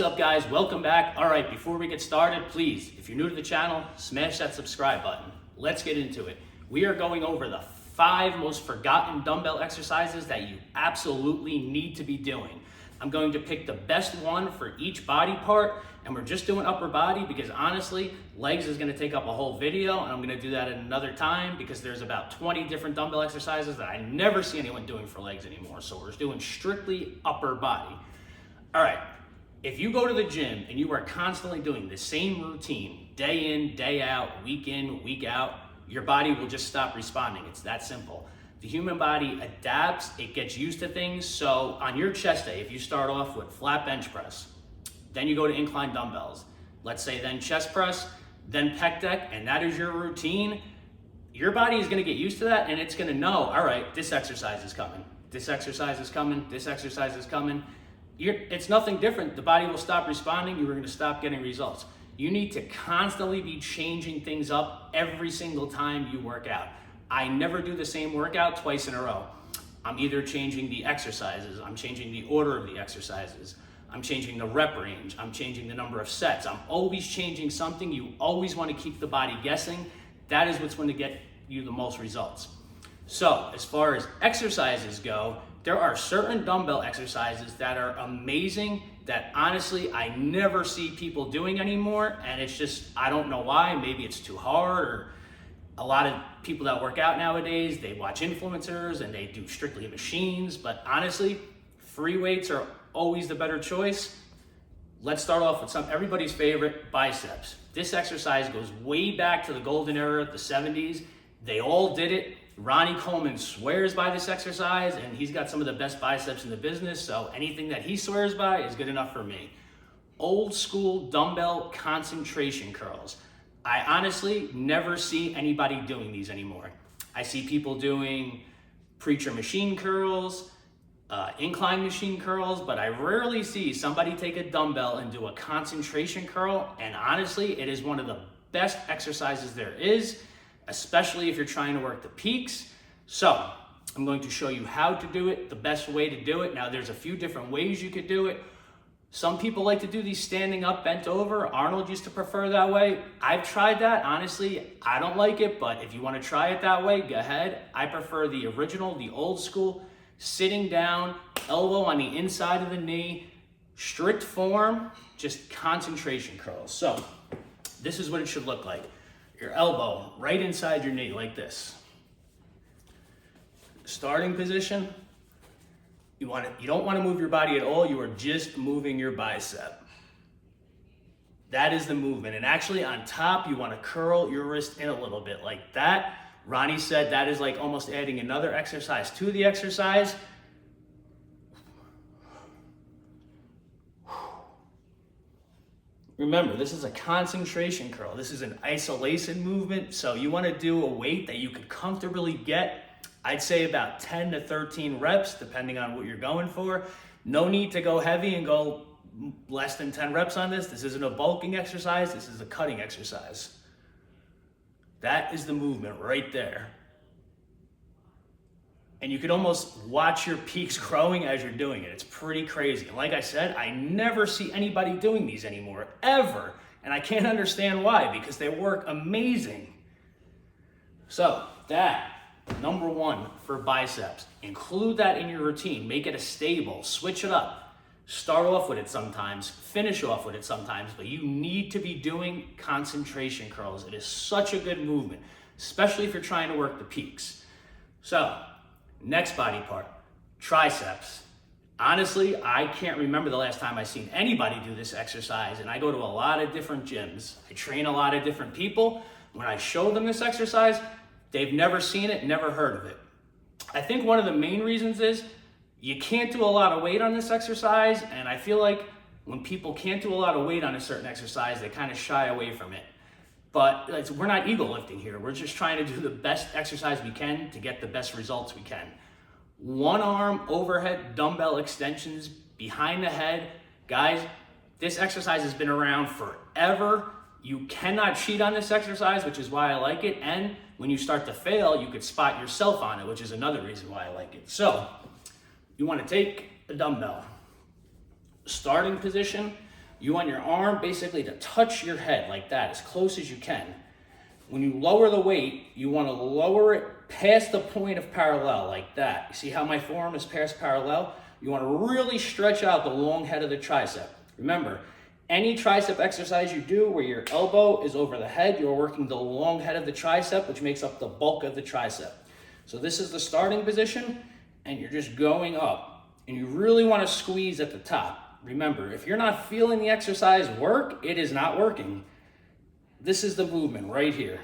What's up, guys? Welcome back. All right, before we get started, please, if you're new to the channel, smash that subscribe button. Let's get into it. We are going over the 5 most forgotten dumbbell exercises that you absolutely need to be doing. I'm going to pick the best one for each body part, and we're just doing upper body because honestly, legs is going to take up a whole video, and I'm going to do that at another time because there's about 20 different dumbbell exercises that I never see anyone doing for legs anymore. So we're doing strictly upper body. All right. If you go to the gym and you are constantly doing the same routine, day in, day out, week in, week out, your body will just stop responding. It's that simple. The human body adapts, it gets used to things. So on your chest day, if you start off with flat bench press, then you go to incline dumbbells, let's say then chest press, then pec deck, and that is your routine, your body is gonna get used to that and it's gonna know, all right, this exercise is coming, this exercise is coming, this exercise is coming. It's nothing different. The body will stop responding. You're going to stop getting results. You need to constantly be changing things up every single time you work out. I never do the same workout twice in a row. I'm either changing the exercises, I'm changing the order of the exercises, I'm changing the rep range, I'm changing the number of sets. I'm always changing something. You always want to keep the body guessing. That is what's going to get you the most results. So as far as exercises go, there are certain dumbbell exercises that are amazing that honestly I never see people doing anymore, and it's just, I don't know why. Maybe it's too hard, or a lot of people that work out nowadays, they watch influencers and they do strictly machines, but honestly, free weights are always the better choice. Let's start off with everybody's favorite, biceps. This exercise goes way back to the golden era, the 70s. They all did it. Ronnie Coleman swears by this exercise, and he's got some of the best biceps in the business, so anything that he swears by is good enough for me. Old school dumbbell concentration curls. I honestly never see anybody doing these anymore. I see people doing preacher machine curls, incline machine curls, but I rarely see somebody take a dumbbell and do a concentration curl, and honestly, it is one of the best exercises there is, especially if you're trying to work the peaks. So I'm going to show you how to do it, the best way to do it. Now there's a few different ways you could do it. Some people like to do these standing up, bent over. Arnold used to prefer that way. I've tried that. Honestly, I don't like it, but if you want to try it that way, go ahead. I prefer the original, the old school, sitting down, elbow on the inside of the knee, strict form, just concentration curls. So this is what it should look like. Your elbow right inside your knee like this. Starting position, you don't want to move your body at all. You are just moving your bicep. That is the movement. And actually on top, you want to curl your wrist in a little bit like that. Ronnie said that is like almost adding another exercise to the exercise. Remember, this is a concentration curl. This is an isolation movement, so you want to do a weight that you could comfortably get, I'd say about 10 to 13 reps, depending on what you're going for. No need to go heavy and go less than 10 reps on this. This isn't a bulking exercise, this is a cutting exercise. That is the movement right there. And you can almost watch your peaks growing as you're doing it. It's pretty crazy. And like I said, I never see anybody doing these anymore, ever. And I can't understand why, because they work amazing. So that, number 1 for biceps. Include that in your routine. Make it a stable. Switch it up. Start off with it sometimes. Finish off with it sometimes. But you need to be doing concentration curls. It is such a good movement, especially if you're trying to work the peaks. So next body part, triceps. Honestly, I can't remember the last time I've seen anybody do this exercise, and I go to a lot of different gyms. I train a lot of different people. When I show them this exercise, they've never seen it, never heard of it. I think one of the main reasons is you can't do a lot of weight on this exercise, and I feel like when people can't do a lot of weight on a certain exercise, they kind of shy away from it. But we're not ego lifting here. We're just trying to do the best exercise we can to get the best results we can. One arm overhead dumbbell extensions behind the head. Guys, this exercise has been around forever. You cannot cheat on this exercise, which is why I like it. And when you start to fail, you could spot yourself on it, which is another reason why I like it. So you want to take a dumbbell. Starting position, you want your arm basically to touch your head like that, as close as you can. When you lower the weight, you want to lower it past the point of parallel like that. You see how my forearm is past parallel? You want to really stretch out the long head of the tricep. Remember, any tricep exercise you do where your elbow is over the head, you're working the long head of the tricep, which makes up the bulk of the tricep. So this is the starting position, and you're just going up. And you really want to squeeze at the top. Remember, if you're not feeling the exercise work, it is not working. This is the movement right here.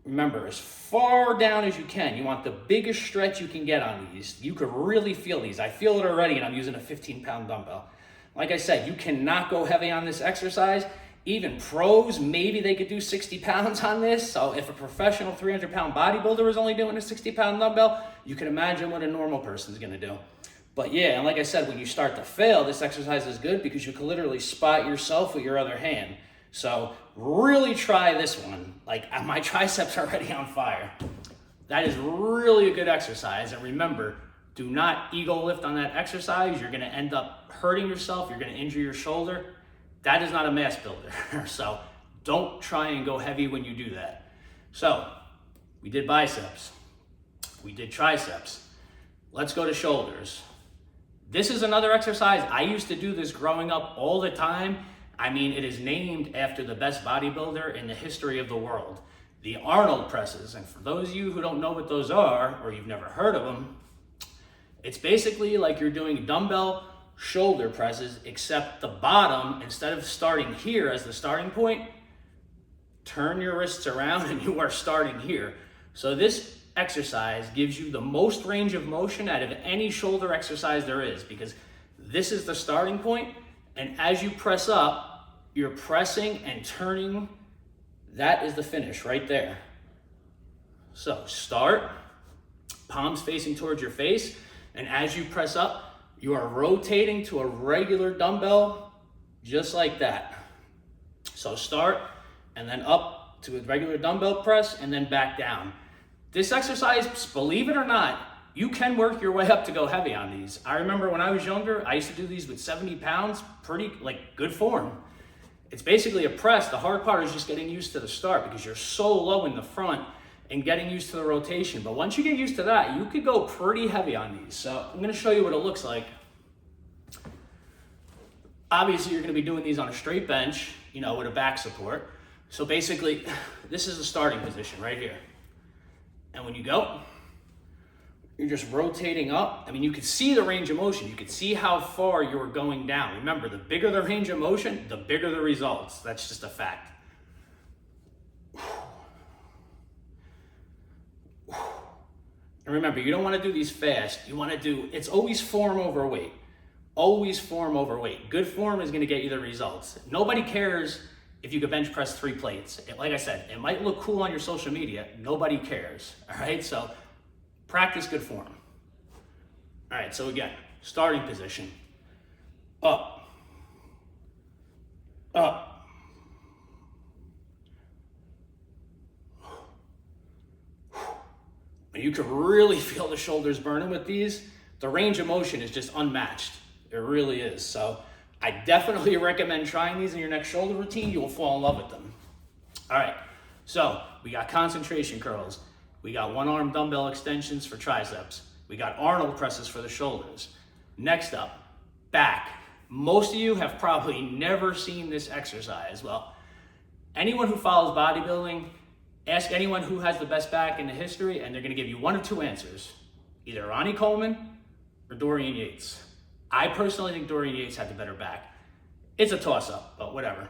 Remember, as far down as you can. You want the biggest stretch you can get on these. You could really feel these. I feel it already, and I'm using a 15-pound dumbbell. Like I said, you cannot go heavy on this exercise. Even pros, maybe they could do 60 pounds on this. So if a professional 300-pound bodybuilder is only doing a 60-pound dumbbell, you can imagine what a normal person is going to do. But yeah, and like I said, when you start to fail, this exercise is good because you can literally spot yourself with your other hand. So really try this one. Like, my triceps are already on fire. That is really a good exercise. And remember, do not ego lift on that exercise. You're gonna end up hurting yourself. You're gonna injure your shoulder. That is not a mass builder. So don't try and go heavy when you do that. So we did biceps. We did triceps. Let's go to shoulders. This is another exercise. I used to do this growing up all the time. I mean, it is named after the best bodybuilder in the history of the world, the Arnold presses. And for those of you who don't know what those are, or you've never heard of them, it's basically like you're doing dumbbell shoulder presses, except the bottom, instead of starting here as the starting point, turn your wrists around and you are starting here. So this exercise gives you the most range of motion out of any shoulder exercise there is, because this is the starting point, and as you press up, you're pressing and turning. That is the finish right there. So start, palms facing towards your face, and as you press up, you are rotating to a regular dumbbell, just like that. So start, and then up to a regular dumbbell press, and then back down. This exercise, believe it or not, you can work your way up to go heavy on these. I remember when I was younger, I used to do these with 70 pounds, pretty, good form. It's basically a press. The hard part is just getting used to the start because you're so low in the front and getting used to the rotation. But once you get used to that, you could go pretty heavy on these. So I'm gonna show you what it looks like. Obviously, you're gonna be doing these on a straight bench, with a back support. So basically, this is the starting position right here. And when you go, you're just rotating up. I mean, you can see the range of motion. You can see how far you're going down. Remember, the bigger the range of motion, the bigger the results. That's just a fact. And remember, you don't want to do these fast. You want to do, it's always form over weight. Always form over weight. Good form is going to get you the results. Nobody cares if you could bench press 3 plates. Like I said, it might look cool on your social media. Nobody cares, all right? So practice good form. All right, so again, starting position. Up. Up. And you can really feel the shoulders burning with these. The range of motion is just unmatched. It really is. So I definitely recommend trying these in your next shoulder routine. You will fall in love with them. All right, so we got concentration curls. We got one arm dumbbell extensions for triceps. We got Arnold presses for the shoulders. Next up, back. Most of you have probably never seen this exercise. Well, anyone who follows bodybuilding, ask anyone who has the best back in the history, and they're gonna give you one of two answers. Either Ronnie Coleman or Dorian Yates. I personally think Dorian Yates had the better back. It's a toss-up, but whatever.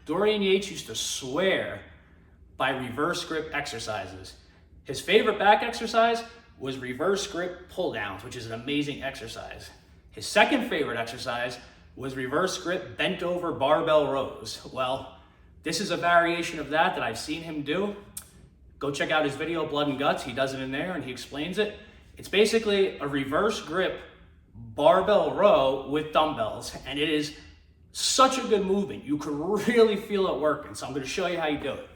Dorian Yates used to swear by reverse grip exercises. His favorite back exercise was reverse grip pull downs, which is an amazing exercise. His second favorite exercise was reverse grip bent over barbell rows. Well, this is a variation of that I've seen him do. Go check out his video, Blood and Guts. He does it in there and he explains it. It's basically a reverse grip barbell row with dumbbells, and it is such a good movement. You can really feel it working. So I'm going to show you how you do it.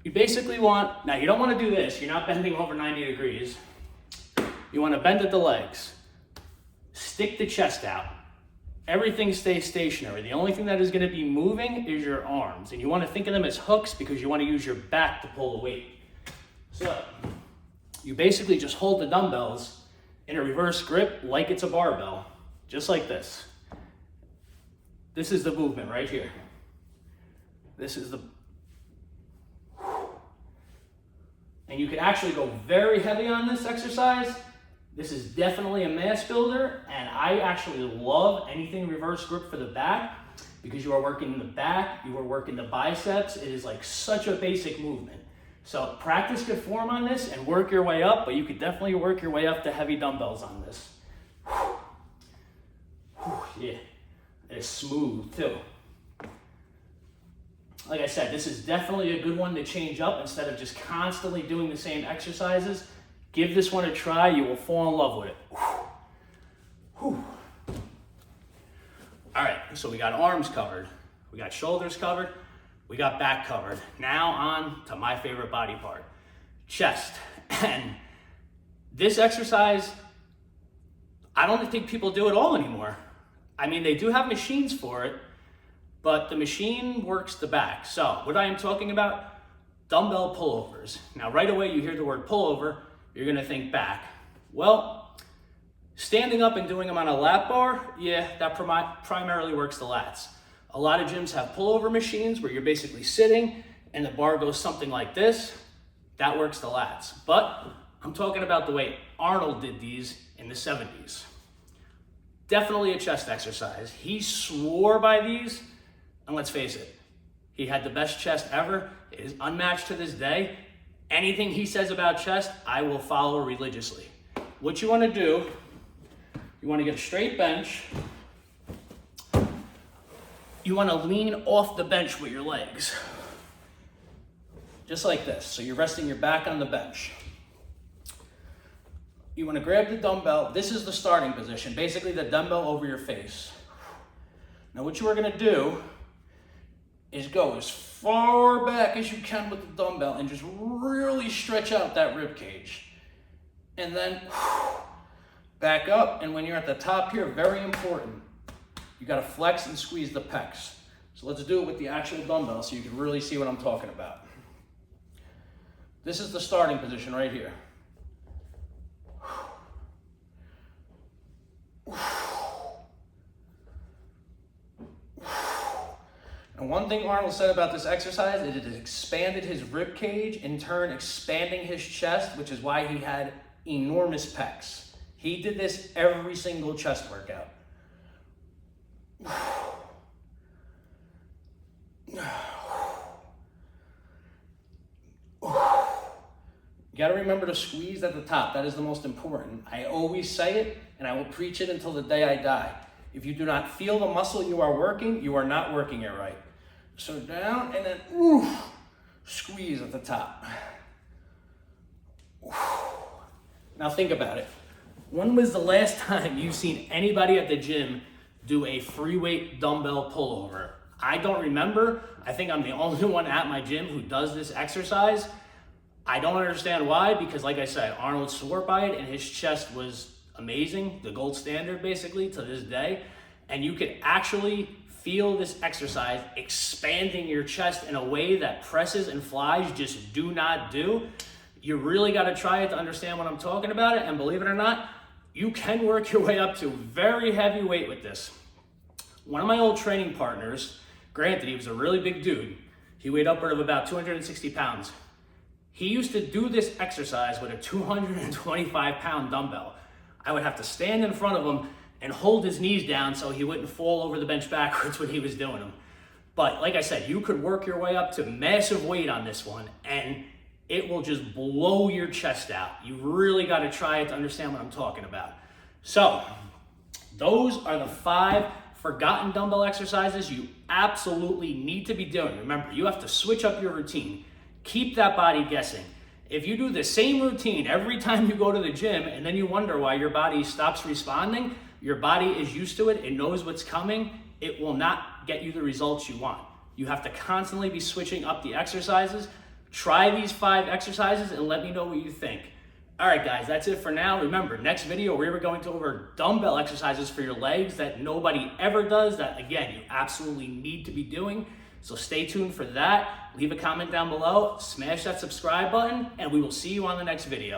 You basically want, now you don't want to do this. You're not bending over 90 degrees. You want to bend at the legs. stick the chest out. Everything stays stationary. The only thing that is going to be moving is your arms. And you want to think of them as hooks because you want to use your back to pull the weight. So you basically just hold the dumbbells in a reverse grip like it's a barbell, just like this. This is the movement right here. This is the... And you can actually go very heavy on this exercise. This is definitely a mass builder, and I actually love anything reverse grip for the back because you are working the back, you are working the biceps. It is like such a basic movement. So practice good form on this and work your way up, but you could definitely work your way up to heavy dumbbells on this. Yeah, it's smooth too. Like I said, this is definitely a good one to change up instead of just constantly doing the same exercises. Give this one a try. You will fall in love with it. Whew. All right, so we got arms covered. We got shoulders covered. We got back covered. Now on to my favorite body part, chest. And this exercise, I don't think people do it all anymore. I mean, they do have machines for it, but the machine works the back. So what I am talking about, dumbbell pullovers. Now right away you hear the word pullover, you're gonna think back. Well, standing up and doing them on a lap bar, yeah, that primarily works the lats. A lot of gyms have pullover machines where you're basically sitting and the bar goes something like this. That works the lats. But I'm talking about the way Arnold did these in the 70s. Definitely a chest exercise. He swore by these, and let's face it, he had the best chest ever. It is unmatched to this day. Anything he says about chest, I will follow religiously. What you want to do, you want to get a straight bench. You want to lean off the bench with your legs. Just like this. So you're resting your back on the bench. You want to grab the dumbbell. This is the starting position. Basically the dumbbell over your face. Now what you are going to do is go as far back as you can with the dumbbell and just really stretch out that rib cage. And then back up, and when you're at the top here, very important, you gotta flex and squeeze the pecs. So let's do it with the actual dumbbell so you can really see what I'm talking about. This is the starting position right here. And one thing Arnold said about this exercise is it has expanded his rib cage, in turn expanding his chest, which is why he had enormous pecs. He did this every single chest workout. You gotta remember to squeeze at the top. That is the most important. I always say it, and I will preach it until the day I die. If you do not feel the muscle you are working, you are not working it right. So down, and then squeeze at the top. Now think about it. When was the last time you've seen anybody at the gym do a free weight dumbbell pullover? I don't remember. I think I'm the only one at my gym who does this exercise. I don't understand why, because like I said, Arnold swore by it and his chest was amazing, the gold standard basically to this day. And you could actually feel this exercise expanding your chest in a way that presses and flies just do not do. You really got to try it to understand what I'm talking about it. And believe it or not, you can work your way up to very heavy weight with this. One of my old training partners, granted, he was a really big dude. He weighed upward of about 260 pounds. He used to do this exercise with a 225-pound dumbbell. I would have to stand in front of him and hold his knees down so he wouldn't fall over the bench backwards when he was doing them. But like I said, you could work your way up to massive weight on this one, and it will just blow your chest out. You really got to try it to understand what I'm talking about. So those are the 5 forgotten dumbbell exercises you absolutely need to be doing. Remember, you have to switch up your routine. Keep that body guessing. If you do the same routine every time you go to the gym and then you wonder why your body stops responding, your body is used to it, it knows what's coming, it will not get you the results you want. You have to constantly be switching up the exercises. Try these 5 exercises and let me know what you think. All right, guys, that's it for now. Remember, next video, we're going to go over dumbbell exercises for your legs that nobody ever does, that, again, you absolutely need to be doing. So stay tuned for that. Leave a comment down below, smash that subscribe button, and we will see you on the next video.